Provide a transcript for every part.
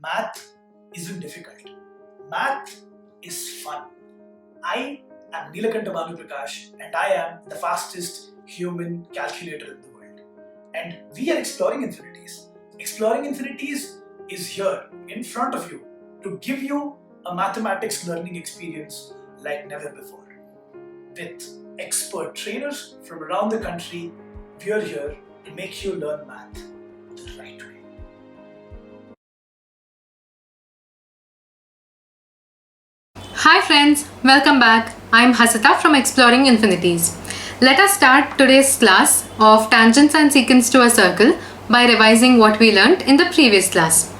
Math isn't difficult. Math is fun. I am Neelakanta Banu Prakash and I am the fastest human calculator in the world. And we are exploring infinities. Exploring infinities is here in front of you to give you a mathematics learning experience like never before. With expert trainers from around the country, we are here to make you learn math the right way. Hi friends, welcome back. I'm Hasita from Exploring Infinities. Let us start today's class of tangents and secants to a circle by revising what we learnt in the previous class.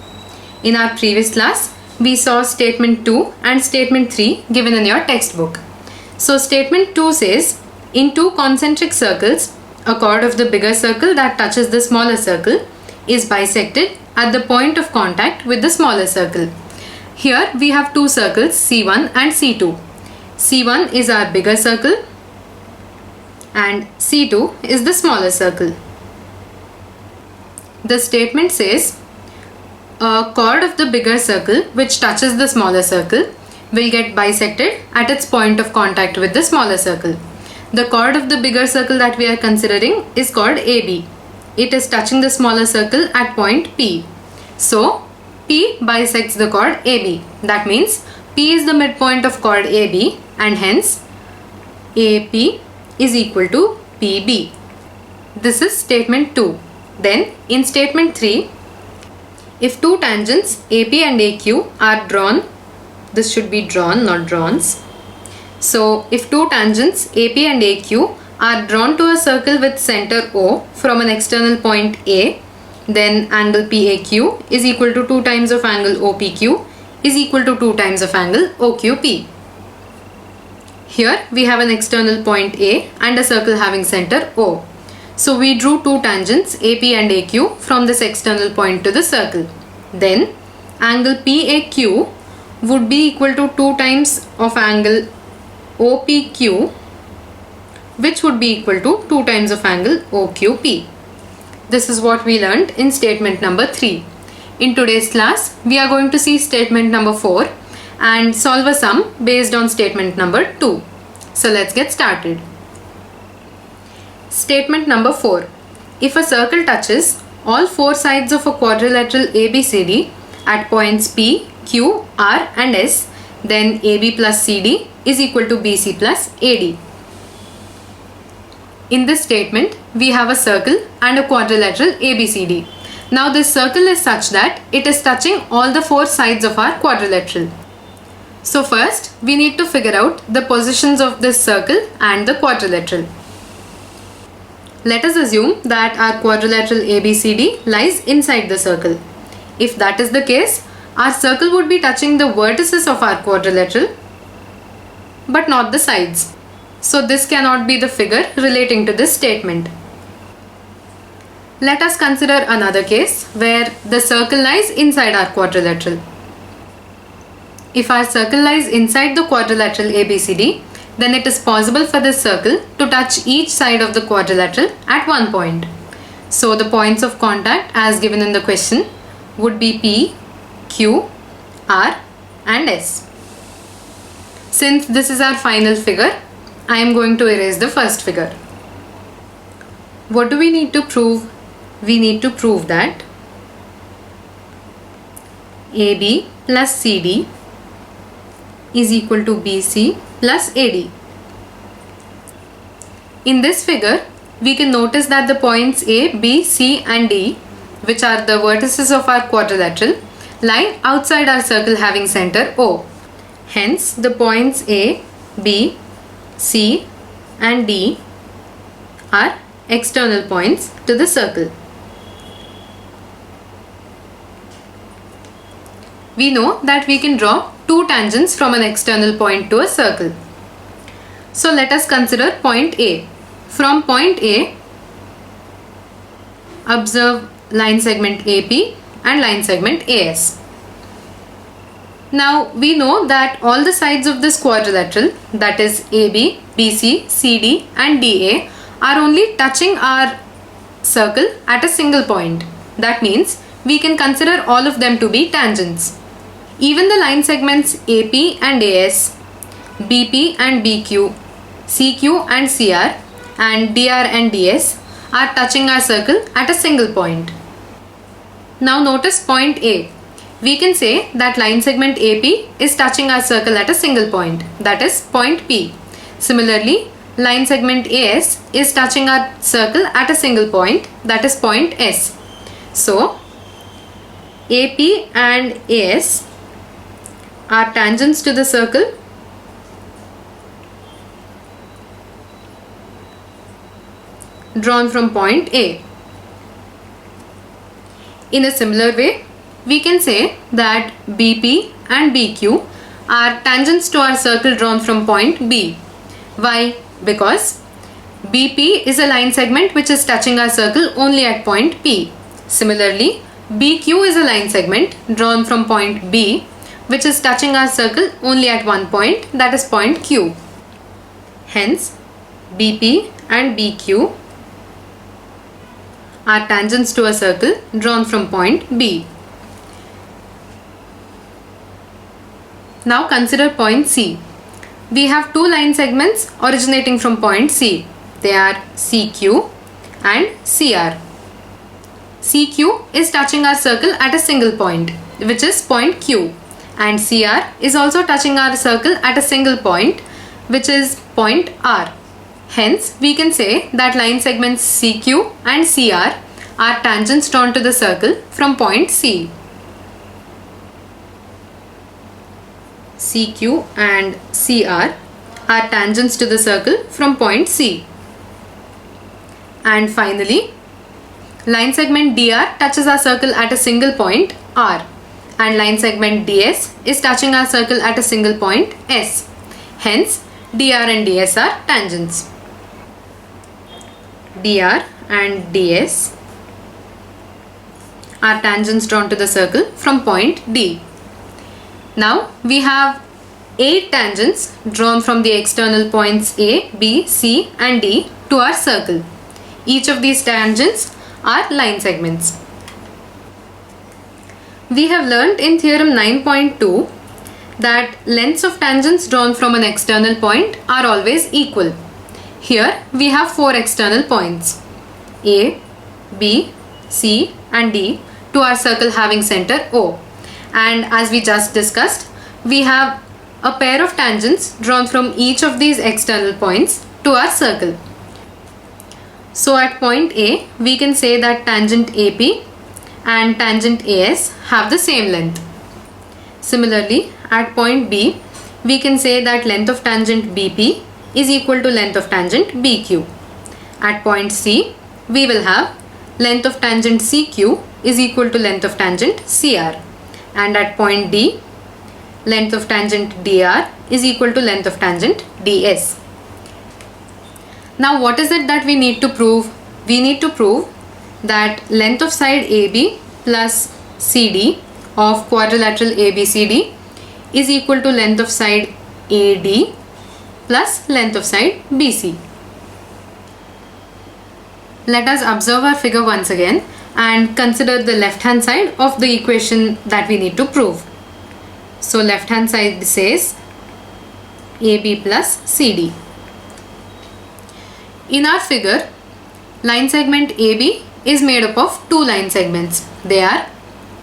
In our previous class, we saw statement 2 and statement 3 given in your textbook. So statement 2 says, in two concentric circles, a chord of the bigger circle that touches the smaller circle is bisected at the point of contact with the smaller circle. Here we have two circles C1 and C2. C1 is our bigger circle and C2 is the smaller circle. The statement says a chord of the bigger circle which touches the smaller circle will get bisected at its point of contact with the smaller circle. The chord of the bigger circle that we are considering is called AB. It is touching the smaller circle at point P. So P bisects the chord AB. That means P is the midpoint of chord AB and hence AP is equal to PB. This is statement 2. Then in statement 3, if two tangents AP and AQ are drawn, this should be drawn, not drawns. So if two tangents AP and AQ are drawn to a circle with center O from an external point A, then angle PAQ is equal to 2 times of angle OPQ is equal to 2 times of angle OQP. Here we have an external point A and a circle having center O. So we drew two tangents AP and AQ from this external point to the circle. Then angle PAQ would be equal to 2 times of angle OPQ, which would be equal to 2 times of angle OQP. This is what we learned in statement number 3. In today's class, we are going to see statement number 4 and solve a sum based on statement number 2. So let's get started. Statement number 4. If a circle touches all four sides of a quadrilateral ABCD at points P, Q, R and S, then AB plus CD is equal to BC plus AD. In this statement, we have a circle and a quadrilateral ABCD. Now this circle is such that it is touching all the four sides of our quadrilateral. So first, we need to figure out the positions of this circle and the quadrilateral. Let us assume that our quadrilateral ABCD lies inside the circle. If that is the case, our circle would be touching the vertices of our quadrilateral, but not the sides. So this cannot be the figure relating to this statement. Let us consider another case where the circle lies inside our quadrilateral. If our circle lies inside the quadrilateral ABCD, then it is possible for this circle to touch each side of the quadrilateral at one point. So the points of contact as given in the question would be P, Q, R and S. Since this is our final figure, I am going to erase the first figure. What do we need to prove? We need to prove that AB plus CD is equal to BC plus AD. In this figure, we can notice that the points A, B, C and D, which are the vertices of our quadrilateral, lie outside our circle having center O. Hence, the points A, B, C and D are external points to the circle. We know that we can draw two tangents from an external point to a circle. So let us consider point A. From point A, observe line segment AP and line segment AS. Now we know that all the sides of this quadrilateral, that is AB, BC, CD and DA, are only touching our circle at a single point. That means we can consider all of them to be tangents. Even the line segments AP and AS, BP and BQ, CQ and CR, and DR and DS are touching our circle at a single point. Now notice point A. We can say that line segment AP is touching our circle at a single point, that is point P. Similarly, line segment AS is touching our circle at a single point, that is point S. So, AP and AS are tangents to the circle drawn from point A. In a similar way, we can say that BP and BQ are tangents to our circle drawn from point B. Why? Because BP is a line segment which is touching our circle only at point P. Similarly, BQ is a line segment drawn from point B which is touching our circle only at one point, that is point Q. Hence, BP and BQ are tangents to a circle drawn from point B. Now consider point C. We have two line segments originating from point C. They are CQ and CR. CQ is touching our circle at a single point, which is point Q, and CR is also touching our circle at a single point, which is point R. Hence, we can say that line segments CQ and CR are tangents drawn to the circle from point C. CQ and CR are tangents to the circle from point C. And finally, line segment DR touches our circle at a single point R, and line segment DS is touching our circle at a single point S. Hence, DR and DS are tangents. DR and DS are tangents drawn to the circle from point D. Now we have 8 tangents drawn from the external points A, B, C and D to our circle. Each of these tangents are line segments. We have learnt in theorem 9.2 that lengths of tangents drawn from an external point are always equal. Here we have 4 external points A, B, C and D to our circle having center O. And as we just discussed, we have a pair of tangents drawn from each of these external points to our circle. So at point A, we can say that tangent AP and tangent AS have the same length. Similarly, at point B, we can say that length of tangent BP is equal to length of tangent BQ. At point C, we will have length of tangent CQ is equal to length of tangent CR. And at point D, length of tangent DR is equal to length of tangent DS. Now what is it that we need to prove? We need to prove that length of side AB plus CD of quadrilateral ABCD is equal to length of side AD plus length of side BC. Let us observe our figure once again and consider the left hand side of the equation that we need to prove. So left hand side says AB plus CD. In our figure, line segment AB is made up of two line segments. They are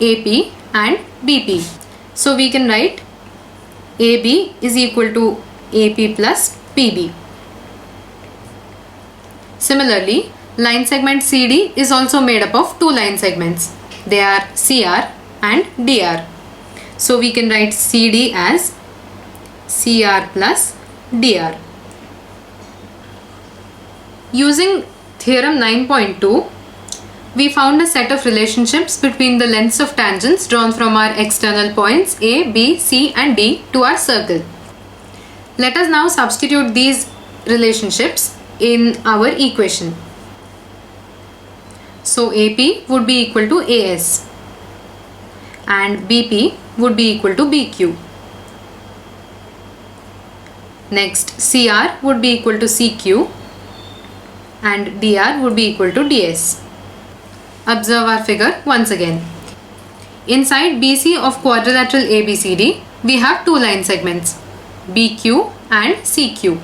AP and BP. So we can write AB is equal to AP plus PB. Similarly, line segment CD is also made up of two line segments. They are CR and DR. So we can write CD as CR plus DR. Using theorem 9.2, we found a set of relationships between the lengths of tangents drawn from our external points A, B, C and D to our circle. Let us now substitute these relationships in our equation. So AP would be equal to AS and BP would be equal to BQ. Next, CR would be equal to CQ and DR would be equal to DS. Observe our figure once again. Inside BC of quadrilateral ABCD, we have two line segments, BQ and CQ.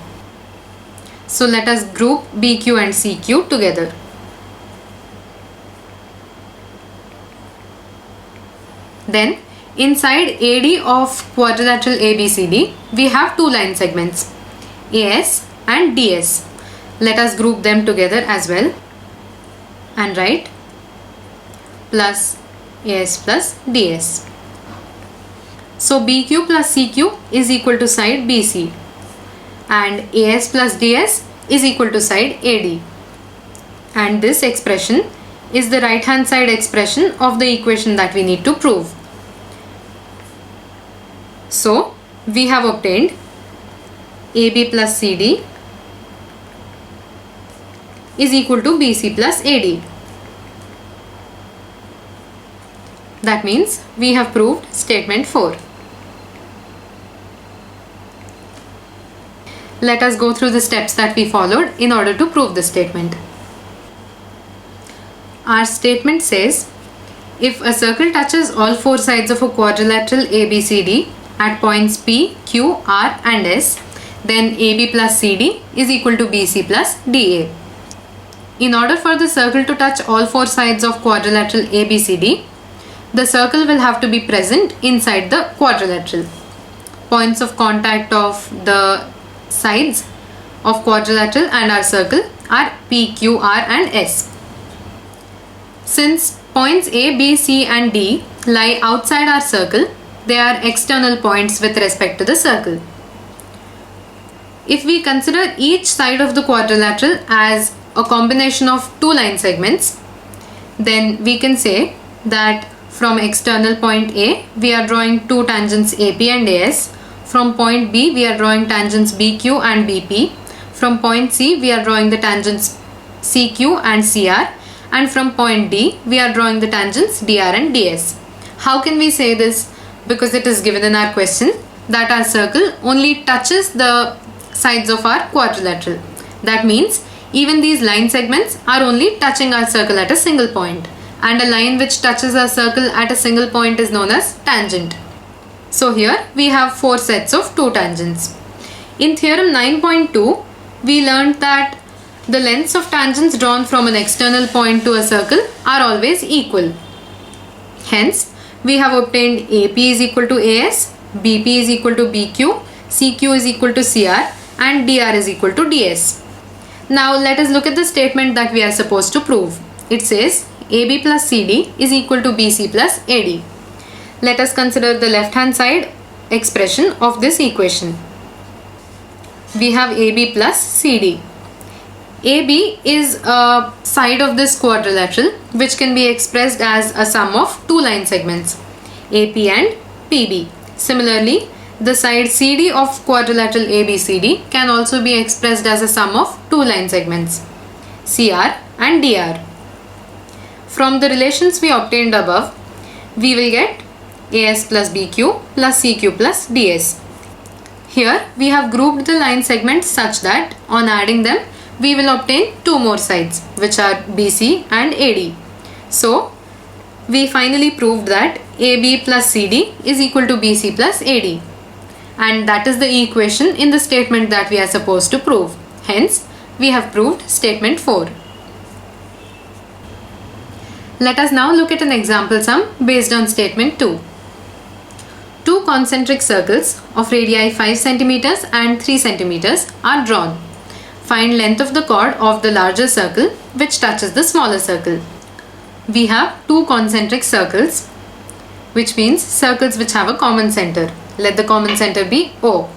So let us group BQ and CQ together. Then inside AD of quadrilateral ABCD, we have two line segments, AS and DS. Let us group them together as well and write plus AS plus DS. So BQ plus CQ is equal to side BC and AS plus DS is equal to side AD. And this expression is the right hand side expression of the equation that we need to prove. So we have obtained AB plus CD is equal to BC plus AD. That means we have proved statement 4. Let us go through the steps that we followed in order to prove this statement. Our statement says, if a circle touches all four sides of a quadrilateral ABCD at points P, Q, R and S, then AB plus CD is equal to BC plus DA. In order for the circle to touch all four sides of quadrilateral ABCD, the circle will have to be present inside the quadrilateral. Points of contact of the sides of quadrilateral and our circle are P, Q, R and S. Since points A, B, C and D lie outside our circle, they are external points with respect to the circle. If we consider each side of the quadrilateral as a combination of two line segments, then we can say that from external point A, we are drawing two tangents AP and AS. From point B, we are drawing tangents BQ and BP. From point C, we are drawing the tangents CQ and CR. And from point D, we are drawing the tangents DR and DS. How can we say this? Because it is given in our question that our circle only touches the sides of our quadrilateral. That means even these line segments are only touching our circle at a single point. And a line which touches our circle at a single point is known as tangent. So here we have four sets of two tangents. In theorem 9.2, we learned that the lengths of tangents drawn from an external point to a circle are always equal. Hence, we have obtained AP is equal to AS, BP is equal to BQ, CQ is equal to CR and DR is equal to DS. Now let us look at the statement that we are supposed to prove. It says AB plus CD is equal to BC plus AD. Let us consider the left hand side expression of this equation. We have AB plus CD. AB is a side of this quadrilateral which can be expressed as a sum of two line segments, AP and PB. Similarly, the side CD of quadrilateral ABCD can also be expressed as a sum of two line segments, CR and DR. From the relations we obtained above, we will get AS plus BQ plus CQ plus DS. Here we have grouped the line segments such that on adding them we will obtain two more sides which are BC and AD. So we finally proved that AB plus CD is equal to BC plus AD, and that is the equation in the statement that we are supposed to prove. Hence we have proved statement 4. Let us now look at an example sum based on statement 2. Two concentric circles of radii 5 cm and 3 cm are drawn. Find length of the chord of the larger circle which touches the smaller circle. We have two concentric circles, which means circles which have a common center. Let the common center be O.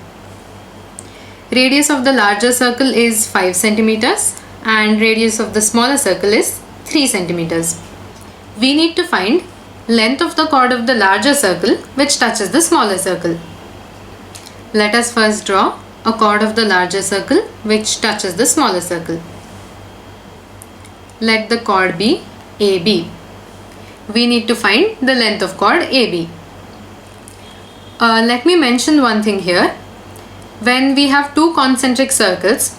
Radius of the larger circle is 5 cm and radius of the smaller circle is 3 cm. We need to find length of the chord of the larger circle which touches the smaller circle. Let us first draw a chord of the larger circle which touches the smaller circle. Let the chord be AB. We need to find the length of chord AB. Let me mention one thing here. When we have two concentric circles,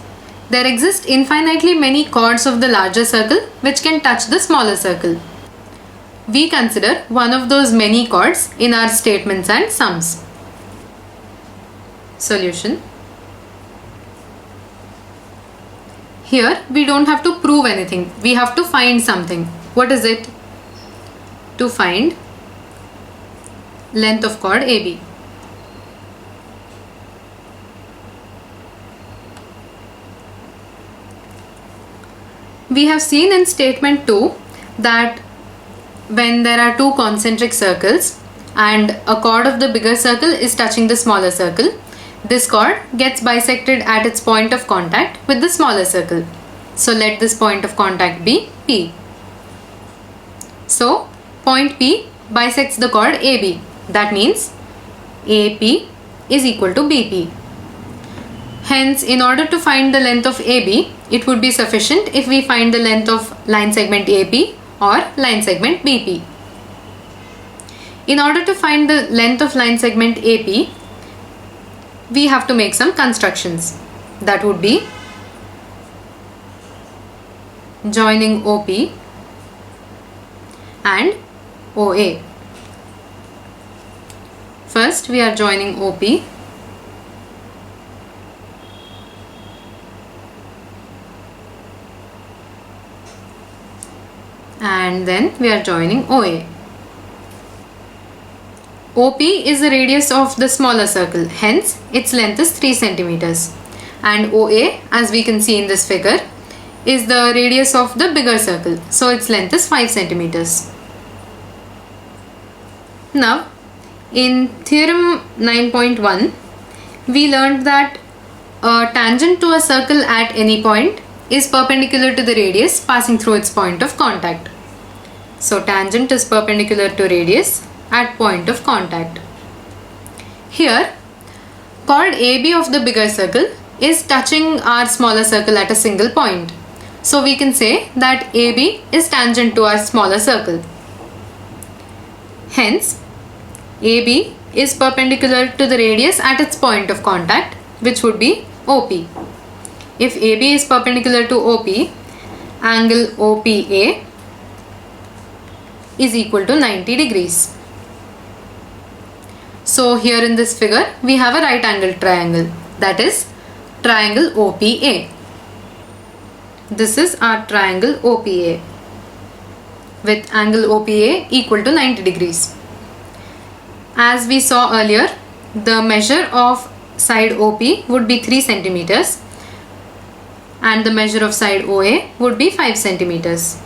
there exist infinitely many chords of the larger circle which can touch the smaller circle. we consider one of those many chords in our statements and sums. Solution. Here we don't have to prove anything, we have to find something. What is it? To find length of chord AB. We have seen in statement 2 that when there are two concentric circles and a chord of the bigger circle is touching the smaller circle, this chord gets bisected at its point of contact with the smaller circle. So let this point of contact be P. So point P bisects the chord AB. That means AP is equal to BP. Hence, in order to find the length of AB, it would be sufficient if we find the length of line segment AP or line segment BP. In order to find the length of line segment AP, we have to make some constructions. That would be joining OP and OA. First, we are joining OP and then we are joining OA. OP is the radius of the smaller circle, hence its length is 3 centimeters, and OA, as we can see in this figure, is the radius of the bigger circle, so its length is 5 centimeters. Now, in theorem 9.1, we learned that a tangent to a circle at any point is perpendicular to the radius passing through its point of contact. So tangent is perpendicular to radius at point of contact. Here, chord AB of the bigger circle is touching our smaller circle at a single point. So we can say that AB is tangent to our smaller circle. Hence, AB is perpendicular to the radius at its point of contact, which would be OP. If AB is perpendicular to OP, angle OPA is equal to 90 degrees. So here in this figure, we have a right angle triangle, that is triangle OPA. This is our triangle OPA with angle OPA equal to 90 degrees. As we saw earlier, the measure of side OP would be 3 centimeters and the measure of side OA would be 5 centimeters.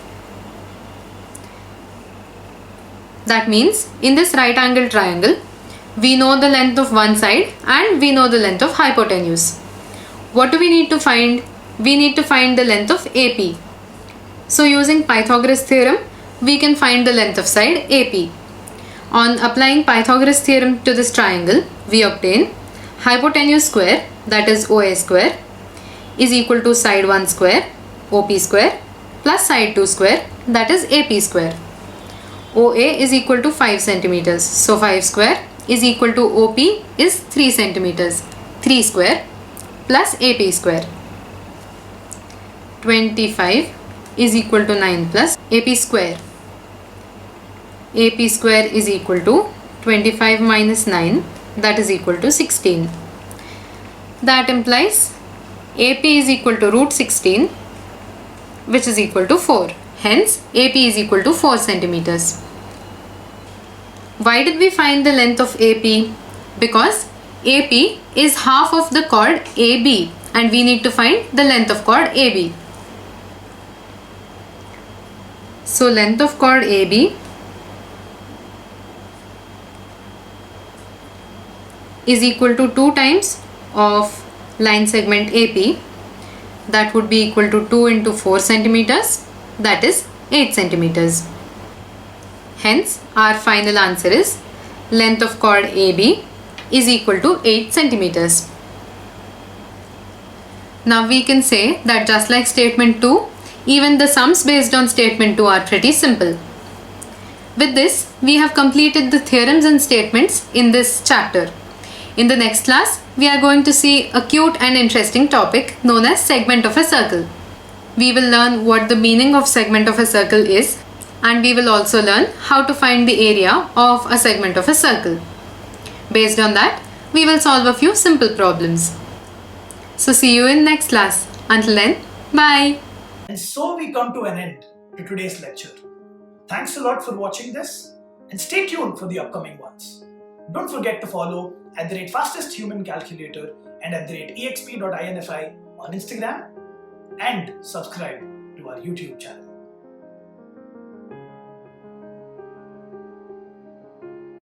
That means in this right angle triangle, we know the length of one side and we know the length of hypotenuse. What do we need to find? We need to find the length of AP. So using Pythagoras theorem, we can find the length of side AP. On applying Pythagoras theorem to this triangle, we obtain hypotenuse square, that is OA square, is equal to side 1 square, OP square, plus side 2 square, that is AP square. OA is equal to 5 centimeters. So 5 square is equal to OP is 3 centimeters. 3 square plus AP square. 25 is equal to 9 plus AP square. AP square is equal to 25 minus 9, that is equal to 16. That implies AP is equal to root 16, which is equal to 4. Hence, AP is equal to 4 centimeters. Why did we find the length of AP? Because AP is half of the chord AB and we need to find the length of chord AB. So length of chord AB is equal to 2 times of line segment AP, that would be equal to 2 into 4 centimeters, that is 8 centimeters. Hence, our final answer is length of chord AB is equal to 8 centimeters. Now we can say that just like statement 2, even the sums based on statement 2 are pretty simple. With this, we have completed the theorems and statements in this chapter. In the next class, we are going to see a cute and interesting topic known as segment of a circle. We will learn what the meaning of segment of a circle is and we will also learn how to find the area of a segment of a circle. Based on that, we will solve a few simple problems. So see you in next class. Until then, bye. And so we come to an end to today's lecture. Thanks a lot for watching this and stay tuned for the upcoming ones. Don't forget to follow @fastesthumancalculator and @exp.infi on Instagram and subscribe to our YouTube channel.